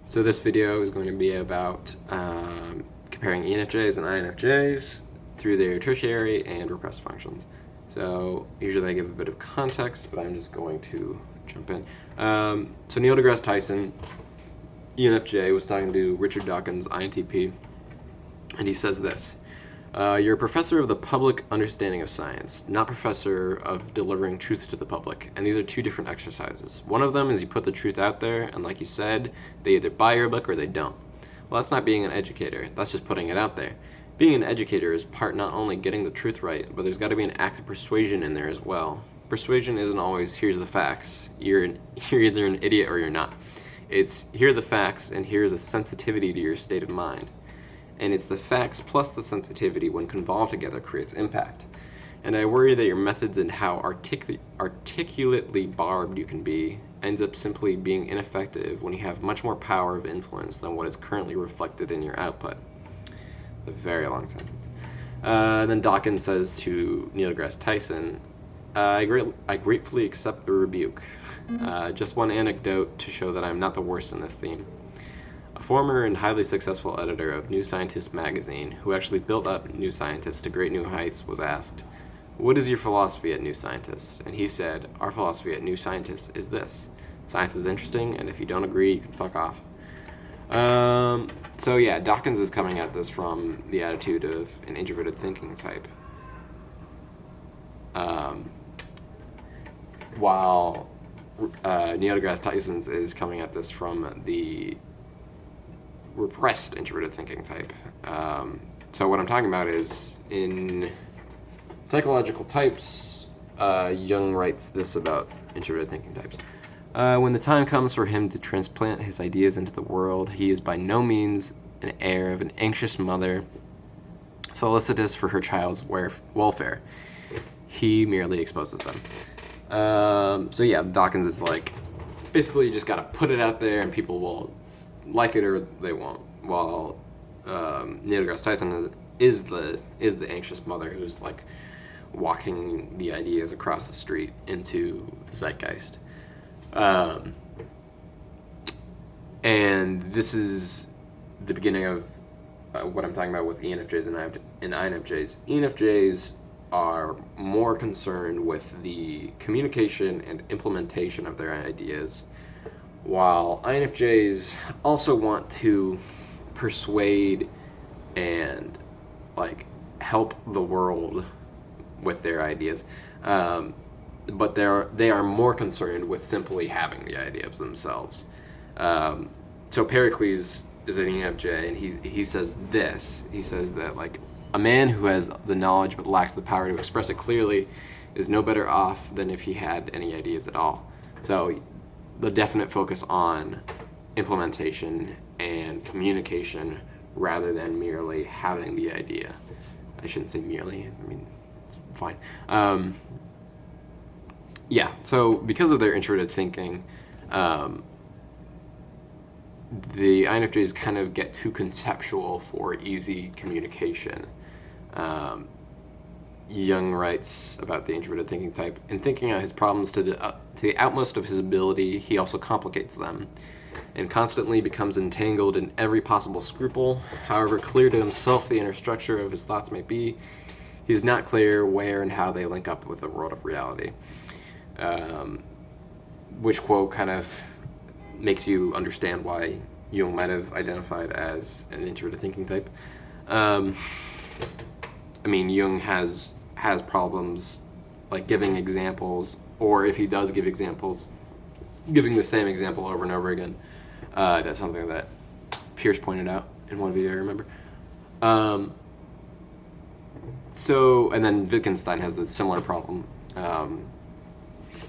So this video is going to be about comparing ENFJs and INFJs through their tertiary and repressed functions. So usually I give a bit of context, but I'm just going to jump in. So Neil deGrasse Tyson, ENFJ, was talking to Richard Dawkins, INTP, and he says this: you're a professor of the public understanding of science, not professor of delivering truth to the public. And these are two different exercises. One of them is you put the truth out there, and like you said, they either buy your book or they don't. Well, that's not being an educator. That's just putting it out there. Being an educator is part not only getting the truth right, but there's got to be an act of persuasion in there as well. Persuasion isn't always, here's the facts. You're either an idiot or you're not. It's, here are the facts, and here's a sensitivity to your state of mind. And it's the facts plus the sensitivity when convolved together creates impact. And I worry that your methods and how articulately barbed you can be ends up simply being ineffective when you have much more power of influence than what is currently reflected in your output. A very long sentence. Then Dawkins says to Neil deGrasse Tyson, I gratefully accept the rebuke. Just one anecdote to show that I'm not the worst in this theme. A former and highly successful editor of New Scientist magazine, who actually built up New Scientist to great new heights, was asked, "What is your philosophy at New Scientist?" And he said, "Our philosophy at New Scientist is this: science is interesting, and if you don't agree, you can fuck off." So yeah, Dawkins is coming at this from the attitude of an introverted thinking type. While Neil deGrasse Tyson is coming at this from the repressed introverted thinking type. So what I'm talking about is in psychological types, Jung writes this about introverted thinking types. When the time comes for him to transplant his ideas into the world, he is by no means an heir of an anxious mother solicitous for her child's welfare. He merely exposes them. So yeah, Dawkins is like, basically you just gotta put it out there and people will like it or they won't. While Neil deGrasse Tyson is the anxious mother who's like walking the ideas across the street into the zeitgeist. And this is the beginning of what I'm talking about with ENFJs and INFJs. ENFJs are more concerned with the communication and implementation of their ideas, while INFJs also want to persuade and like help the world with their ideas, but they are more concerned with simply having the ideas themselves. So Pericles is an ENFJ, and he says this. He says that like a man who has the knowledge but lacks the power to express it clearly is no better off than if he had any ideas at all. So the definite focus on implementation and communication rather than merely having the idea. I shouldn't say merely, I mean, it's fine. Yeah, so because of their introverted thinking, the INFJs kind of get too conceptual for easy communication. Jung writes about the introverted thinking type: in thinking out his problems to the utmost of his ability, he also complicates them, and constantly becomes entangled in every possible scruple. However clear to himself the inner structure of his thoughts may be, he is not clear where and how they link up with the world of reality. Which quote kind of makes you understand why Jung might have identified as an introverted thinking type. I mean, Jung has problems like giving examples, or if he does give examples, giving the same example over and over again. That's something that Pierce pointed out in one video, I remember. So, and then Wittgenstein has a similar problem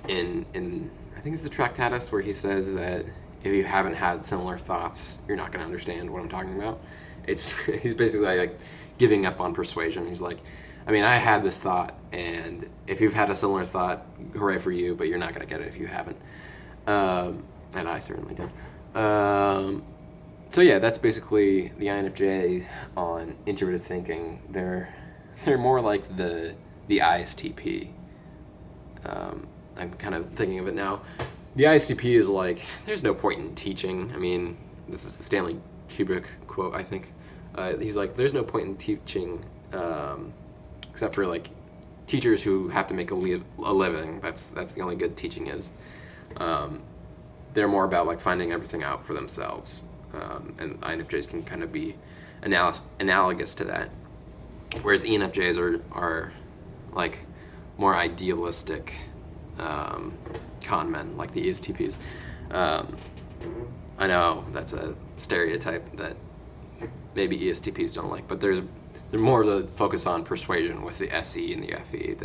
in I think it's the Tractatus, where he says that if you haven't had similar thoughts, you're not going to understand what I'm talking about. He's basically like giving up on persuasion. He's like, I mean, I had this thought, and if you've had a similar thought, hooray for you, but you're not going to get it if you haven't. And I certainly don't. So yeah, that's basically the INFJ on introverted thinking. They're more like the ISTP. I'm kind of thinking of it now. The ISTP is like, there's no point in teaching. I mean, this is the Stanley Kubrick quote, I think. He's like, there's no point in teaching except for like teachers who have to make a living. That's the only good teaching is. They're more about like finding everything out for themselves, and INFJs can kind of be analogous to that, whereas ENFJs are like more idealistic con men, like the ESTPs. I know that's a stereotype that maybe ESTPs don't like, but they're more of the focus on persuasion with the SE and the FE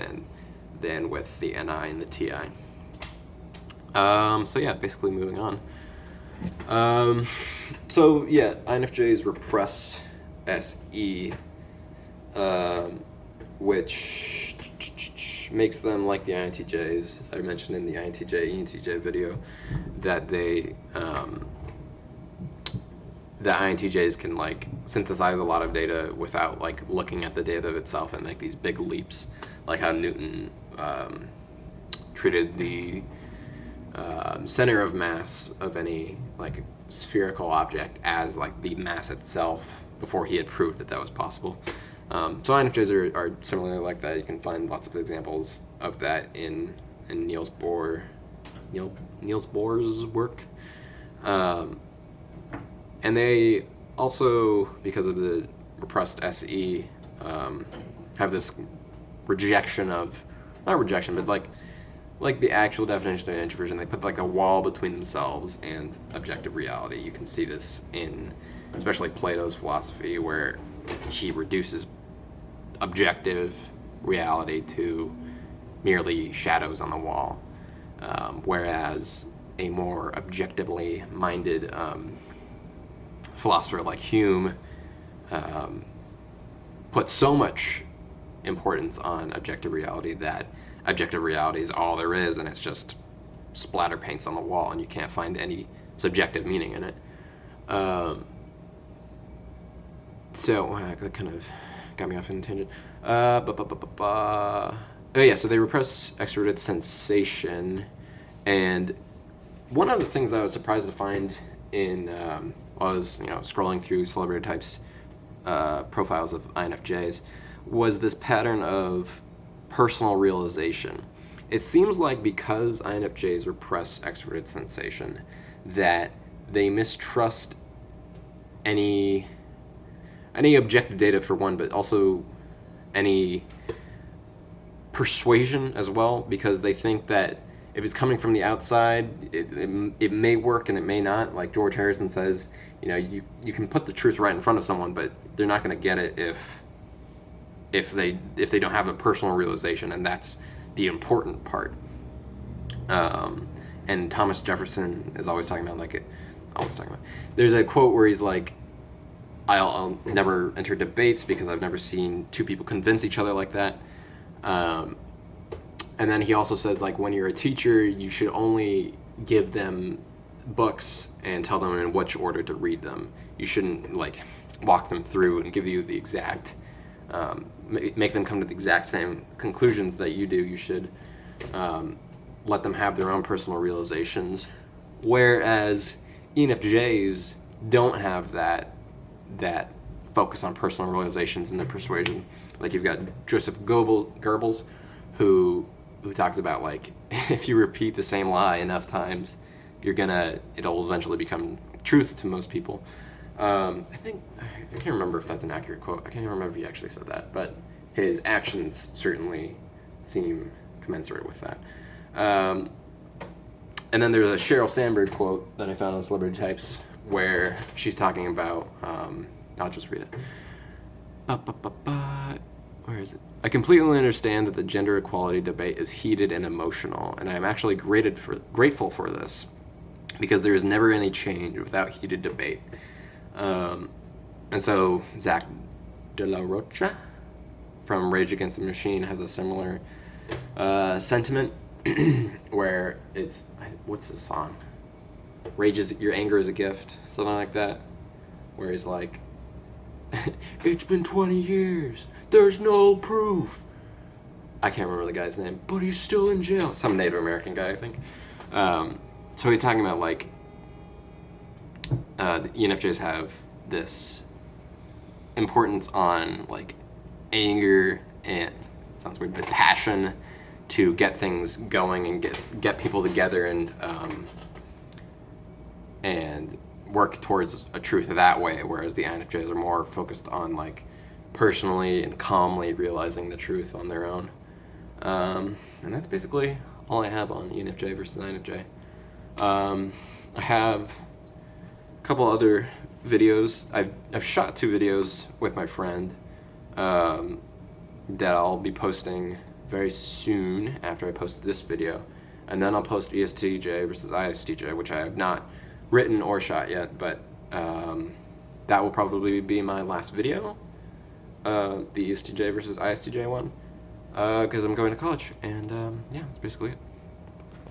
than with the NI and the TI. So yeah, basically moving on. So yeah, INFJs repress SE, which makes them like the INTJs. I mentioned in the INTJ-ENTJ video that the INTJs can like synthesize a lot of data without like looking at the data itself and make these big leaps, like how Newton treated the center of mass of any like spherical object as like the mass itself before he had proved that was possible. So INFJs are similarly like that. You can find lots of examples of that in Niels Bohr's work. And they also, because of the repressed SE, have this rejection of, not rejection, but like the actual definition of introversion. They put like a wall between themselves and objective reality. You can see this in especially Plato's philosophy, where he reduces objective reality to merely shadows on the wall, whereas a more objectively minded philosopher like Hume puts so much importance on objective reality that objective reality is all there is, and it's just splatter paints on the wall, and you can't find any subjective meaning in it. So that kind of got me off on a tangent. Oh yeah, so they repress extroverted sensation, and one of the things I was surprised to find in was scrolling through celebrity types profiles of INFJs was this pattern of personal realization. It seems like because INFJs repress extroverted sensation, that they mistrust any objective data for one, but also any persuasion as well, because they think that if it's coming from the outside, it may work and it may not. Like George Harrison says, you can put the truth right in front of someone, but they're not going to get it if they don't have a personal realization, and that's the important part. And Thomas Jefferson is always talking about there's a quote where he's like, I'll never enter debates because I've never seen two people convince each other like that. And then he also says, like, when you're a teacher, you should only give them books and tell them in which order to read them. You shouldn't like walk them through and give you the exact make them come to the exact same conclusions that you do. You should let them have their own personal realizations, whereas ENFJs don't have that focus on personal realizations and the persuasion. Like you've got Joseph Goebbels, who talks about like if you repeat the same lie enough times, it'll eventually become truth to most people. I can't remember if that's an accurate quote. I can't remember if he actually said that, but his actions certainly seem commensurate with that. And then there's a Sheryl Sandberg quote that I found on Celebrity Types where she's talking about, I'll just read it. Where is it? I completely understand that the gender equality debate is heated and emotional, and I am actually grateful for this, because there is never any change without heated debate. And so Zach De La Rocha from Rage Against the Machine has a similar sentiment where it's, what's the song? Your anger is a gift, something like that, where he's like, it's been 20 years, there's no proof. I can't remember the guy's name, but he's still in jail. Some Native American guy, I think. So he's talking about like the ENFJs have this importance on like anger and, sounds weird, but passion to get things going and get people together and work towards a truth that way, whereas the INFJs are more focused on like personally and calmly realizing the truth on their own. And that's basically all I have on ENFJ versus INFJ. I have a couple other videos. I've shot 2 videos with my friend that I'll be posting very soon after I post this video, and then I'll post ESTJ versus ISTJ, which I have not written or shot yet, but that will probably be my last video, the ESTJ versus ISTJ one, because I'm going to college, and yeah, that's basically it.